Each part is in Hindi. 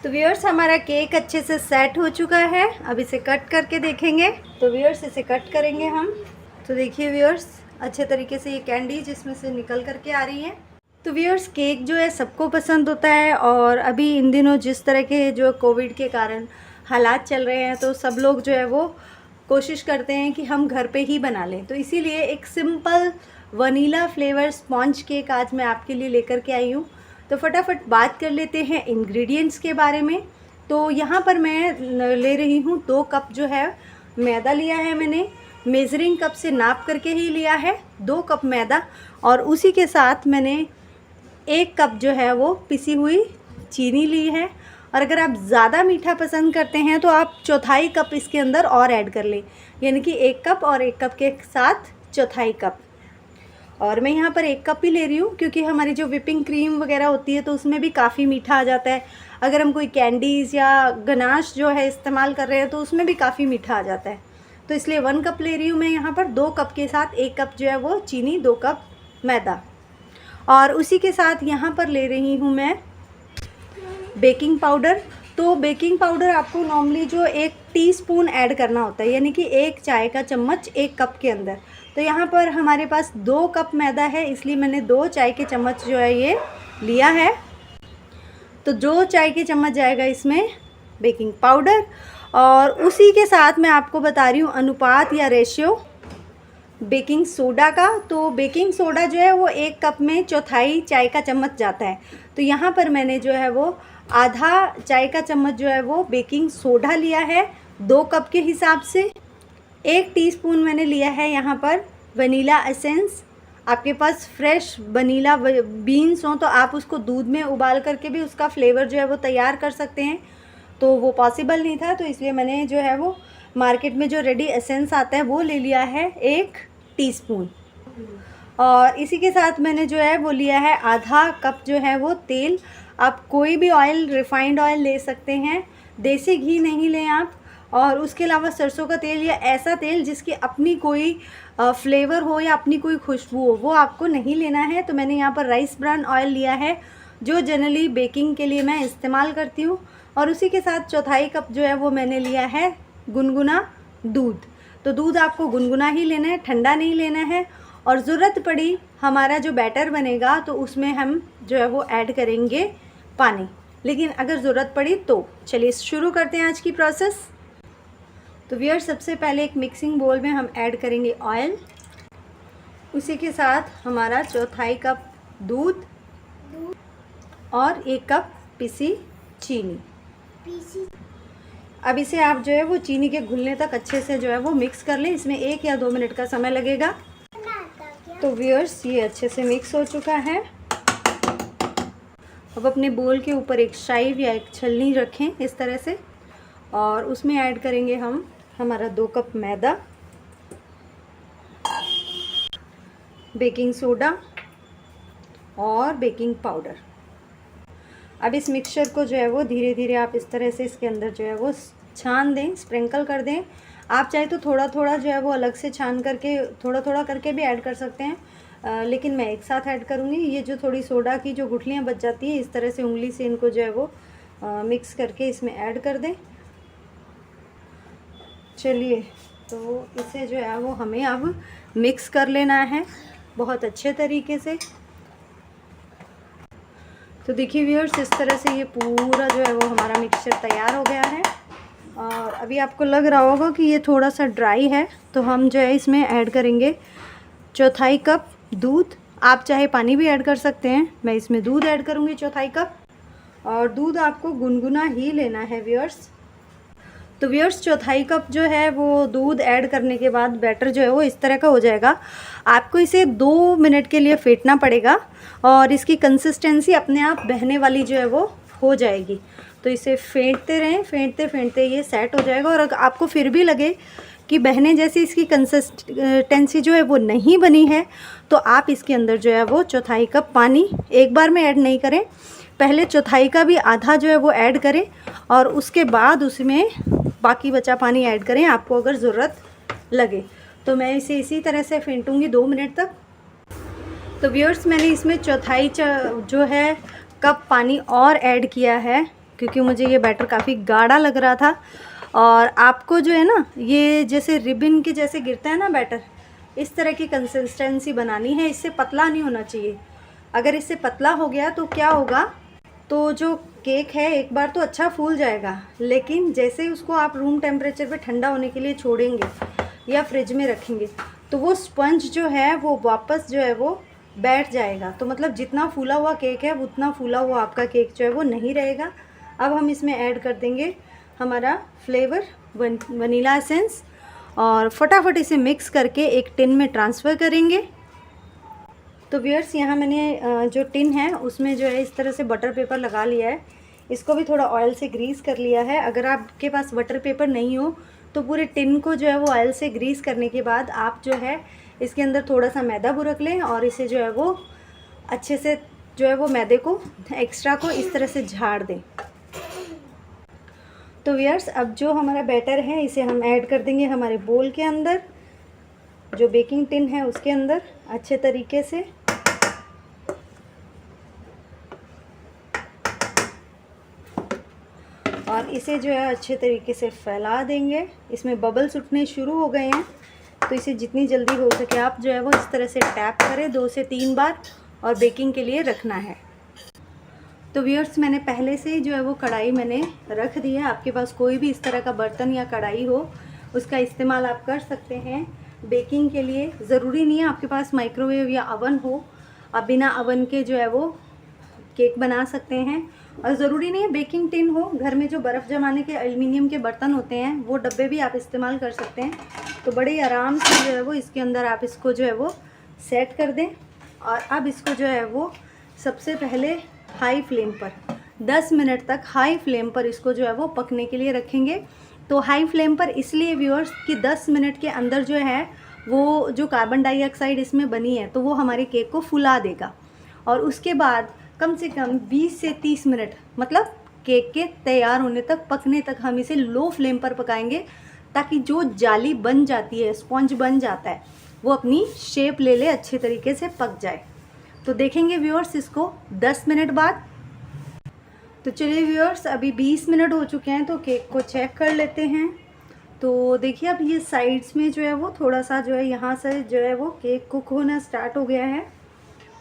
तो व्यूअर्स हमारा केक अच्छे से सेट हो चुका है। अब इसे कट करके देखेंगे। तो व्यूअर्स इसे कट करेंगे हम। तो देखिए व्यूअर्स अच्छे तरीके से ये कैंडी जिसमें से निकल करके आ रही है। तो व्यूअर्स केक जो है सबको पसंद होता है, और अभी इन दिनों जिस तरह के जो कोविड के कारण हालात चल रहे हैं तो सब लोग जो है वो कोशिश करते हैं कि हम घर पे ही बना लें। तो इसीलिए एक simple vanilla flavour sponge cake आज मैं आपके लिए लेकर के आई हूँ। तो फटाफट बात कर लेते हैं इंग्रेडिएंट्स के बारे में। तो यहाँ पर मैं ले रही हूँ 2 कप जो है मैदा लिया है मैंने, मेज़रिंग कप से नाप करके ही लिया है 2 कप मैदा, और उसी के साथ मैंने 1 कप जो है वो पिसी हुई चीनी ली है। और अगर आप ज़्यादा मीठा पसंद करते हैं तो आप चौथाई कप इसके अंदर और ऐड कर लें, यानी कि 1 कप और 1 कप के साथ चौथाई कप। और मैं यहाँ पर 1 कप ही ले रही हूँ क्योंकि हमारी जो व्हिपिंग क्रीम वगैरह होती है तो उसमें भी काफ़ी मीठा आ जाता है। अगर हम कोई कैंडीज़ या गनाश जो है इस्तेमाल कर रहे हैं तो उसमें भी काफ़ी मीठा आ जाता है। तो इसलिए 1 कप ले रही हूँ मैं यहाँ पर। 2 कप के साथ 1 कप जो है वो चीनी, 2 कप मैदा, और उसी के साथ यहाँ पर ले रही हूँ मैं बेकिंग पाउडर। तो बेकिंग पाउडर आपको नॉर्मली जो 1 टीस्पून ऐड करना होता है, यानी कि 1 चाय का चम्मच 1 कप के अंदर। तो यहाँ पर हमारे पास 2 कप मैदा है, इसलिए मैंने 2 चाय के चम्मच जो है ये लिया है। तो 2 चाय के चम्मच जाएगा इसमें बेकिंग पाउडर, और उसी के साथ मैं आपको बता रही हूँ अनुपात या रेशियो बेकिंग सोडा का। तो बेकिंग सोडा जो है वो 1 कप में चौथाई चाय का चम्मच जाता है। तो यहाँ पर मैंने जो है वो आधा चाय का चम्मच जो है वो बेकिंग सोडा लिया है 2 कप के हिसाब से। 1 टीस्पून मैंने लिया है यहाँ पर वनीला एसेंस। आपके पास फ्रेश वनीला बीन्स हों तो आप उसको दूध में उबाल करके भी उसका फ्लेवर जो है वो तैयार कर सकते हैं, तो वो पॉसिबल नहीं था, तो इसलिए मैंने जो है वो मार्केट में जो रेडी एसेंस आता है वो ले लिया है 1 टीस्पून। और इसी के साथ मैंने जो है वो लिया है आधा कप जो है वो तेल। आप कोई भी ऑयल, रिफाइंड ऑयल ले सकते हैं, देसी घी नहीं लें आप। और उसके अलावा सरसों का तेल या ऐसा तेल जिसकी अपनी कोई फ्लेवर हो या अपनी कोई खुशबू हो, वो आपको नहीं लेना है। तो मैंने यहाँ पर राइस ब्रान ऑयल लिया है जो जनरली बेकिंग के लिए मैं इस्तेमाल करती हूँ। और उसी के साथ चौथाई कप जो है वो मैंने लिया है गुनगुना दूध। तो दूध आपको गुनगुना ही लेना है, ठंडा नहीं लेना है। और ज़रूरत पड़ी हमारा जो बैटर बनेगा तो उसमें हम जो है वो ऐड करेंगे पानी, लेकिन अगर ज़रूरत पड़ी तो। चलिए शुरू करते हैं आज की प्रोसेस। तो व्यूअर सबसे पहले एक मिक्सिंग बोल में हम ऐड करेंगे ऑयल, उसी के साथ हमारा चौथाई कप दूध और 1 कप पिसी चीनी। अब इसे आप जो है वो चीनी के घुलने तक अच्छे से जो है वो मिक्स कर लें। इसमें 1 या 2 मिनट का समय लगेगा। तो व्यूअर्स ये अच्छे से मिक्स हो चुका है। अब अपने बोल के ऊपर एक शाइव या एक छलनी रखें इस तरह से, और उसमें ऐड करेंगे हम हमारा 2 कप मैदा, बेकिंग सोडा और बेकिंग पाउडर। अब इस मिक्सचर को जो है वो धीरे धीरे आप इस तरह से इसके अंदर जो है वो छान दें, स्प्रिंकल कर दें। आप चाहे तो थोड़ा थोड़ा जो है वो अलग से छान करके थोड़ा थोड़ा करके भी ऐड कर सकते हैं, लेकिन मैं एक साथ ऐड करूँगी। ये जो थोड़ी सोडा की जो गुठलियाँ बच जाती है, इस तरह से उंगली से इनको जो है वो मिक्स करके इसमें ऐड कर दें। चलिए, तो इसे जो है वो हमें अब मिक्स कर लेना है बहुत अच्छे तरीके से। तो देखिए व्यूअर्स इस तरह से ये पूरा जो है वो हमारा मिक्सचर तैयार हो गया है। और अभी आपको लग रहा होगा कि ये थोड़ा सा ड्राई है, तो हम जो है इसमें ऐड करेंगे चौथाई कप दूध। आप चाहे पानी भी ऐड कर सकते हैं, मैं इसमें दूध ऐड करूँगी चौथाई कप। और दूध आपको गुनगुना ही लेना है व्यूअर्स। तो व्यूअर्स चौथाई कप जो है वो दूध ऐड करने के बाद बैटर जो है वो इस तरह का हो जाएगा। आपको इसे 2 मिनट के लिए फेंटना पड़ेगा और इसकी कंसिस्टेंसी अपने आप बहने वाली जो है वो हो जाएगी। तो इसे फेंटते रहें, फेंटते फेंटते ये सेट हो जाएगा। और अगर आपको फिर भी लगे कि बहने जैसी इसकी कंसिस्टेंसी जो है वो नहीं बनी है, तो आप इसके अंदर जो है वो चौथाई कप पानी एक बार में ऐड नहीं करें, पहले चौथाई का भी आधा जो है वो ऐड करें और उसके बाद उसमें बाकी बचा पानी ऐड करें आपको अगर ज़रूरत लगे। तो मैं इसे इसी तरह से फेंटूंगी 2 मिनट तक। तो व्यूअर्स मैंने इसमें चौथाई जो है कप पानी और ऐड किया है क्योंकि मुझे ये बैटर काफ़ी गाढ़ा लग रहा था। और आपको जो है ना, ये जैसे रिबन के जैसे गिरता है ना बैटर, इस तरह की कंसिस्टेंसी बनानी है। इससे पतला नहीं होना चाहिए। अगर इससे पतला हो गया तो क्या होगा, तो जो केक है एक बार तो अच्छा फूल जाएगा, लेकिन जैसे ही उसको आप रूम टेम्परेचर पे ठंडा होने के लिए छोड़ेंगे या फ्रिज में रखेंगे, तो वो स्पंज जो है वो वापस जो है वो बैठ जाएगा। तो मतलब जितना फूला हुआ केक है उतना फूला हुआ आपका केक जो है वो नहीं रहेगा। अब हम इसमें ऐड कर देंगे हमारा फ्लेवर वनीला एसेंस, और फटाफट इसे मिक्स करके एक टिन में ट्रांसफ़र करेंगे। तो व्यूअर्स, यहाँ मैंने जो टिन है उसमें जो है इस तरह से बटर पेपर लगा लिया है। इसको भी थोड़ा ऑयल से ग्रीस कर लिया है। अगर आपके पास बटर पेपर नहीं हो तो पूरे टिन को जो है वो ऑयल से ग्रीस करने के बाद आप जो है इसके अंदर थोड़ा सा मैदा बुरक लें और इसे जो है वो अच्छे से जो है वो मैदे को एक्स्ट्रा को इस तरह से झाड़ दें। तो व्यूअर्स, अब जो हमारा बैटर है इसे हम ऐड कर देंगे हमारे बोल के अंदर, जो बेकिंग टिन है उसके अंदर अच्छे तरीके से। और इसे जो है अच्छे तरीके से फैला देंगे। इसमें बबल्स उठने शुरू हो गए हैं, तो इसे जितनी जल्दी हो सके आप जो है वो इस तरह से टैप करें 2 से 3 बार, और बेकिंग के लिए रखना है। तो व्यूअर्स, मैंने पहले से ही जो है वो कढ़ाई मैंने रख दी है। आपके पास कोई भी इस तरह का बर्तन या कढ़ाई हो उसका इस्तेमाल आप कर सकते हैं बेकिंग के लिए। ज़रूरी नहीं है आपके पास माइक्रोवेव या अवन हो, आप बिना अवन के जो है वो केक बना सकते हैं। और ज़रूरी नहीं है बेकिंग टिन हो, घर में जो बर्फ़ जमाने के एल्युमिनियम के बर्तन होते हैं वो डब्बे भी आप इस्तेमाल कर सकते हैं। तो बड़े आराम से जो है वो इसके अंदर आप इसको जो है वो सेट कर दें। और अब इसको जो है वो सबसे पहले हाई फ्लेम पर 10 मिनट तक हाई फ्लेम पर इसको जो है वो पकने के लिए रखेंगे। तो हाई फ्लेम पर इसलिए व्यूअर्स कि 10 मिनट के अंदर जो है वो जो कार्बन डाइऑक्साइड इसमें बनी है तो वो हमारे केक को फुला देगा। और उसके बाद कम से कम 20 से 30 मिनट, मतलब केक के तैयार होने तक, पकने तक हम इसे लो फ्लेम पर पकाएंगे, ताकि जो जाली बन जाती है, स्पॉन्ज बन जाता है, वो अपनी शेप ले ले, अच्छे तरीके से पक जाए। तो देखेंगे व्यूअर्स इसको 10 मिनट बाद। तो चलिए व्यूअर्स, अभी 20 मिनट हो चुके हैं, तो केक को चेक कर लेते हैं। तो देखिए अब ये साइड्स में जो है वो थोड़ा सा जो है यहाँ से जो है वो केक कुक होना स्टार्ट हो गया है।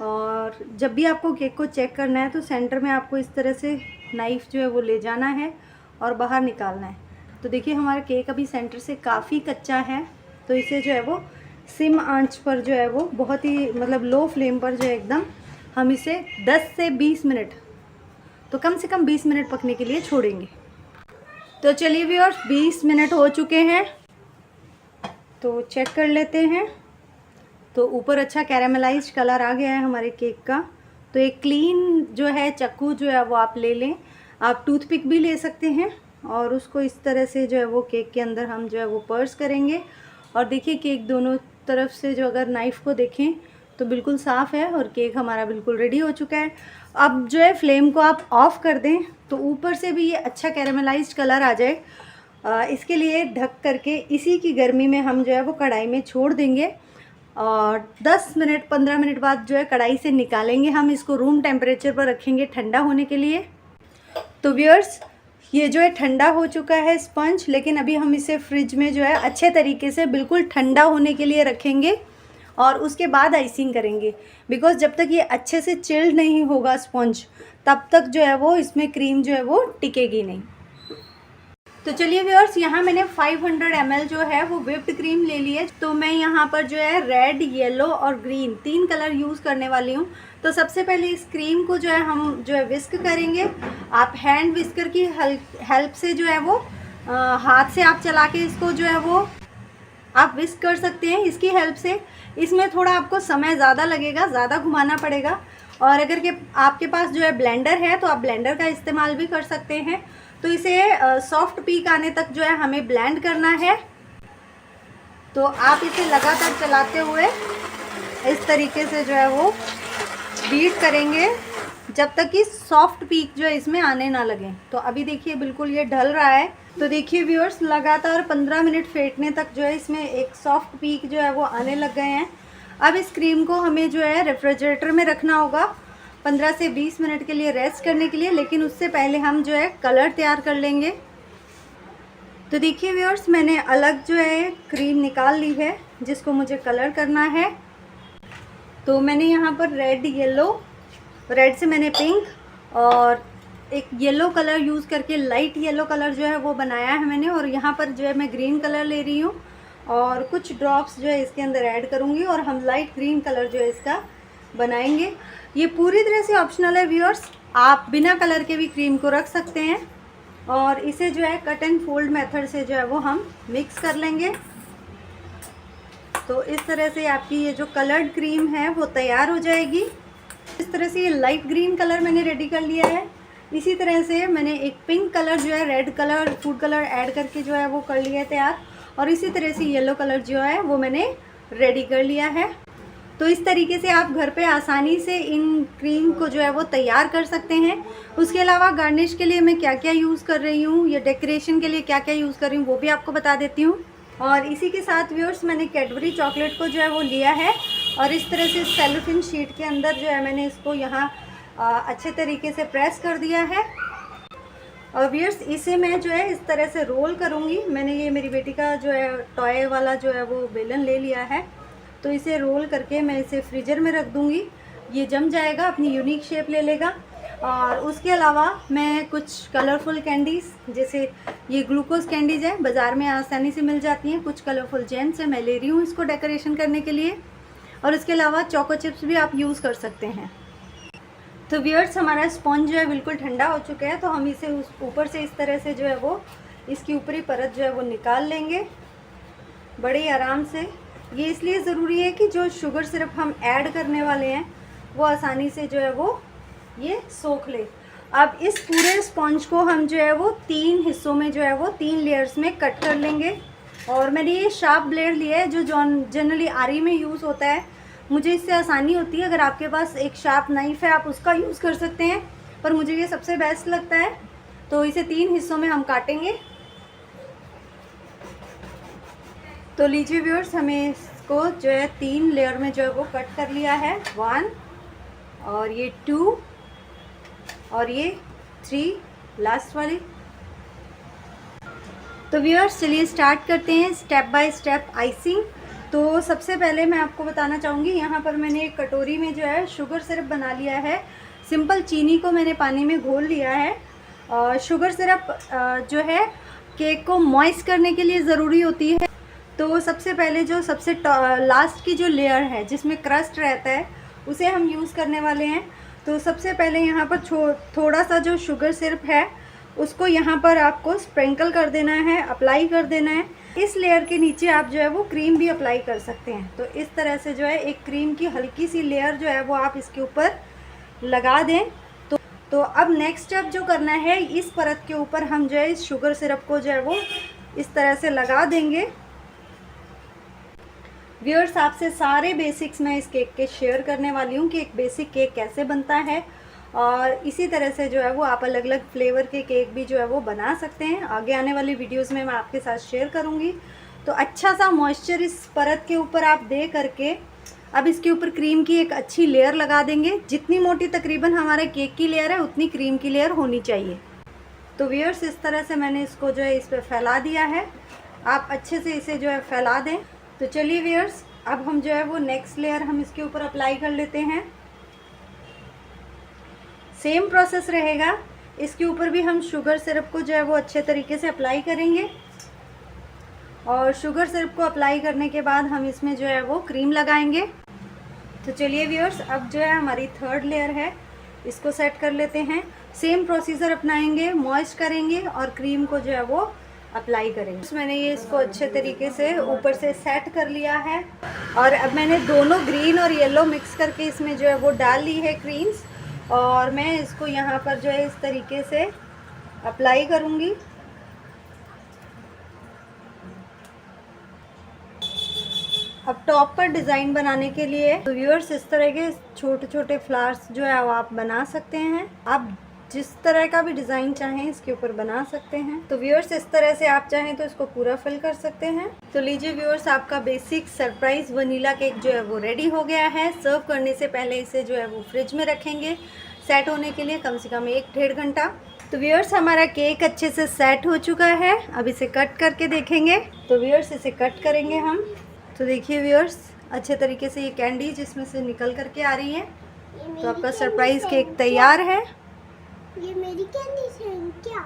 और जब भी आपको केक को चेक करना है तो सेंटर में आपको इस तरह से नाइफ़ जो है वो ले जाना है और बाहर निकालना है। तो देखिए हमारा केक अभी सेंटर से काफ़ी कच्चा है, तो इसे जो है वो सिम आंच पर जो है वो बहुत ही मतलब लो फ्लेम पर जो है एकदम हम इसे 10 से 20 मिनट, तो कम से कम 20 मिनट पकने के लिए छोड़ेंगे। तो चलिए व्यूअर्स, 20 मिनट हो चुके हैं, तो चेक कर लेते हैं। तो ऊपर अच्छा कैरामलाइज्ड कलर आ गया है हमारे केक का। तो एक क्लीन जो है चक्कू जो है वो आप ले लें, आप टूथपिक भी ले सकते हैं, और उसको इस तरह से जो है वो केक के अंदर हम जो है वो पर्स करेंगे। और देखिए केक दोनों तरफ से जो अगर नाइफ़ को देखें तो बिल्कुल साफ़ है और केक हमारा बिल्कुल रेडी हो चुका है। अब जो है फ्लेम को आप ऑफ़ कर दें तो ऊपर से भी ये अच्छा कैरामलाइज्ड कलर आ जाए। इसके लिए ढक करके इसी की गर्मी में हम जो है वो कढ़ाई में छोड़ देंगे, और 10 मिनट 15 मिनट बाद जो है कढ़ाई से निकालेंगे। हम इसको रूम टेम्परेचर पर रखेंगे ठंडा होने के लिए। तो व्यूअर्स, ये जो है ठंडा हो चुका है स्पंज, लेकिन अभी हम इसे फ्रिज में जो है अच्छे तरीके से बिल्कुल ठंडा होने के लिए रखेंगे और उसके बाद आइसिंग करेंगे। बिकॉज़ जब तक ये अच्छे से चिल्ड नहीं होगा स्पंज, तब तक जो है वो इसमें क्रीम जो है वो टिकेगी नहीं। तो चलिए व्यूअर्स, यहाँ मैंने 500 ml जो है वो व्हिप्ड क्रीम ले ली है। तो मैं यहाँ पर जो है रेड, येलो और ग्रीन 3 कलर यूज़ करने वाली हूँ। तो सबसे पहले इस क्रीम को जो है हम जो है विस्क करेंगे। आप हैंड विस्कर की हेल्प से जो है वो हाथ से आप चला के इसको जो है वो आप विस्क कर सकते हैं इसकी हेल्प से। इसमें थोड़ा आपको समय ज़्यादा लगेगा, ज़्यादा घुमाना पड़ेगा। और अगर के आपके पास जो है ब्लेंडर है तो आप ब्लेंडर का इस्तेमाल भी कर सकते हैं। तो इसे सॉफ्ट पीक आने तक जो है हमें ब्लेंड करना है। तो आप इसे लगातार चलाते हुए इस तरीके से जो है वो बीट करेंगे जब तक कि सॉफ्ट पीक जो है इसमें आने ना लगे। तो अभी देखिए बिल्कुल ये ढल रहा है। तो देखिए व्यूअर्स, लगातार 15 मिनट फेंटने तक जो है इसमें एक सॉफ्ट पीक जो है वो आने लग गए हैं। अब इस क्रीम को हमें जो है रेफ्रिजरेटर में रखना होगा 15 से 20 मिनट के लिए रेस्ट करने के लिए, लेकिन उससे पहले हम जो है कलर तैयार कर लेंगे। तो देखिए व्यूअर्स, मैंने अलग जो है क्रीम निकाल ली है जिसको मुझे कलर करना है। तो मैंने यहाँ पर रेड येलो, रेड से मैंने पिंक और एक येलो कलर यूज़ करके लाइट येलो कलर जो है वो बनाया है मैंने। और यहाँ पर जो है मैं ग्रीन कलर ले रही हूँ और कुछ ड्रॉप्स जो है इसके अंदर ऐड करूँगी और हम लाइट ग्रीन कलर जो है इसका बनाएंगे। ये पूरी तरह से ऑप्शनल है व्यूअर्स, आप बिना कलर के भी क्रीम को रख सकते हैं। और इसे जो है कट एंड फोल्ड मेथड से जो है वो हम मिक्स कर लेंगे। तो इस तरह से आपकी ये जो कलर्ड क्रीम है वो तैयार हो जाएगी। इस तरह से ये लाइट ग्रीन कलर मैंने रेडी कर लिया है। इसी तरह से मैंने एक पिंक कलर जो है red colour food colour add करके जो है वो कर लिया है तैयार। और इसी तरह से येलो कलर जो है वो मैंने रेडी कर लिया है। तो इस तरीके से आप घर पे आसानी से इन क्रीम को जो है वो तैयार कर सकते हैं। उसके अलावा गार्निश के लिए मैं क्या क्या यूज़ कर रही हूँ, या डेकोरेशन के लिए क्या क्या यूज़ कर रही हूँ वो भी आपको बता देती हूँ। और इसी के साथ व्यूअर्स, मैंने कैडबरी चॉकलेट को जो है वो लिया है और इस तरह से सेलोफिन शीट के अंदर जो है मैंने इसको यहाँ अच्छे तरीके से प्रेस कर दिया है। और व्यूअर्स, इसे मैं जो है इस तरह से रोल करूँगी। मैंने ये मेरी बेटी का जो है टॉय वाला जो है वो बेलन ले लिया है, तो इसे रोल करके मैं इसे फ्रीजर में रख दूँगी। ये जम जाएगा, अपनी यूनिक शेप ले लेगा। और उसके अलावा मैं कुछ कलरफुल कैंडीज़, जैसे ये ग्लूकोज कैंडीज़ है, बाज़ार में आसानी से मिल जाती हैं। कुछ कलरफुल जेम्स है, मैं ले रही हूँ इसको डेकोरेशन करने के लिए। और इसके अलावा चोको चिप्स भी आप यूज़ कर सकते हैं। तो व्यूअर्स, हमारा स्पॉन्ज जो है बिल्कुल ठंडा हो चुका है, तो हम इसे उस ऊपर से इस तरह से जो है वो इसकी ऊपरी परत जो है वो निकाल लेंगे बड़े आराम से। ये इसलिए ज़रूरी है कि जो शुगर सिरप हम ऐड करने वाले हैं वो आसानी से जो है वो ये सोख ले। अब इस पूरे स्पॉन्ज को हम जो है वो 3 हिस्सों में जो है वो 3 लेयर्स में कट कर लेंगे। और मैंने ये शार्प ब्लेड लिया है जो जनरली आरी में यूज़ होता है, मुझे इससे आसानी होती है। अगर आपके पास एक शार्प नाइफ़ है आप उसका यूज़ कर सकते हैं, पर मुझे ये सबसे बेस्ट लगता है। तो इसे 3 हिस्सों में हम काटेंगे। तो लीजिए व्यूअर्स, हमें इसको जो है 3 लेयर में जो है वो कट कर लिया है। 1 और ये 2 और ये 3 लास्ट वाली। तो व्यूअर्स, चलिए स्टार्ट करते हैं स्टेप बाय स्टेप आइसिंग। तो सबसे पहले मैं आपको बताना चाहूँगी, यहाँ पर मैंने एक कटोरी में जो है शुगर सिरप बना लिया है। सिंपल चीनी को मैंने पानी में घोल लिया है। शुगर सिरप जो है केक को मॉइस्ट करने के लिए ज़रूरी होती है। तो सबसे पहले जो सबसे लास्ट की जो लेयर है जिसमें क्रस्ट रहता है उसे हम यूज़ करने वाले हैं। तो सबसे पहले यहाँ पर थोड़ा सा जो शुगर सिरप है उसको यहाँ पर आपको स्प्रिंकल कर देना है, अप्लाई कर देना है। इस लेयर के नीचे आप जो है वो क्रीम भी अप्लाई कर सकते हैं। तो इस तरह से जो है एक क्रीम की हल्की सी लेयर जो है वो आप इसके ऊपर लगा दें। तो अब नेक्स्ट स्टेप जो करना है, इस परत के ऊपर हम जो है इस शुगर सिरप को जो है वो इस तरह से लगा देंगे। व्यूअर्स, आपसे सारे बेसिक्स मैं इस केक के शेयर करने वाली हूँ कि एक बेसिक केक कैसे बनता है। और इसी तरह से जो है वो आप अलग अलग फ्लेवर के केक भी जो है वो बना सकते हैं। आगे आने वाली वीडियोस में मैं आपके साथ शेयर करूँगी। तो अच्छा सा मॉइस्चर इस परत के ऊपर आप दे करके अब इसके ऊपर क्रीम की एक अच्छी लेयर लगा देंगे। जितनी मोटी तकरीबन हमारे केक की लेयर है उतनी क्रीम की लेयर होनी चाहिए। तो व्यूअर्स, इस तरह से मैंने इसको जो है इस पर फैला दिया है। आप अच्छे से इसे जो है फैला दें। तो चलिए व्यूअर्स, अब हम जो है वो नेक्स्ट लेयर हम इसके ऊपर अप्लाई कर लेते हैं। सेम प्रोसेस रहेगा, इसके ऊपर भी हम शुगर सिरप को जो है वो अच्छे तरीके से अप्लाई करेंगे। और शुगर सिरप को अप्लाई करने के बाद हम इसमें जो है वो क्रीम लगाएंगे। तो चलिए व्यूअर्स, अब जो है हमारी थर्ड लेयर है, इसको सेट कर लेते हैं। सेम प्रोसीजर अपनाएंगे, मॉइस्ट करेंगे और क्रीम को जो है वो अप्लाई करेंगे। मैंने ये इसको अच्छे तरीके से ऊपर से सेट कर लिया है। और अब मैंने दोनों ग्रीन और येलो मिक्स करके इसमें जो है वो डाल ली है क्रीम्स। और मैं इसको यहाँ पर जो है इस तरीके से अप्लाई करूँगी। अब टॉप पर डिज़ाइन बनाने के लिए तो व्यूअर्स, इस तरह के छोटे छोटे फ्लावर्स जो है वो आप बना सकते हैं। आप जिस तरह का भी डिज़ाइन चाहें इसके ऊपर बना सकते हैं। तो व्यूअर्स इस तरह से आप चाहें तो इसको पूरा फिल कर सकते हैं। तो लीजिए व्यूअर्स, आपका बेसिक सरप्राइज वनीला केक जो है वो रेडी हो गया है। सर्व करने से पहले इसे जो है वो फ्रिज में रखेंगे सेट होने के लिए कम से कम 1-1.5 घंटा। तो व्यूअर्स हमारा केक अच्छे से सेट हो चुका है। अब इसे कट करके देखेंगे। तो व्यूअर्स इसे कट करेंगे हम। तो देखिए व्यूअर्स, अच्छे तरीके से ये कैंडी जिसमें से निकल करके आ रही है। तो आपका सरप्राइज केक तैयार है। ये मेरी कैंडी है क्या?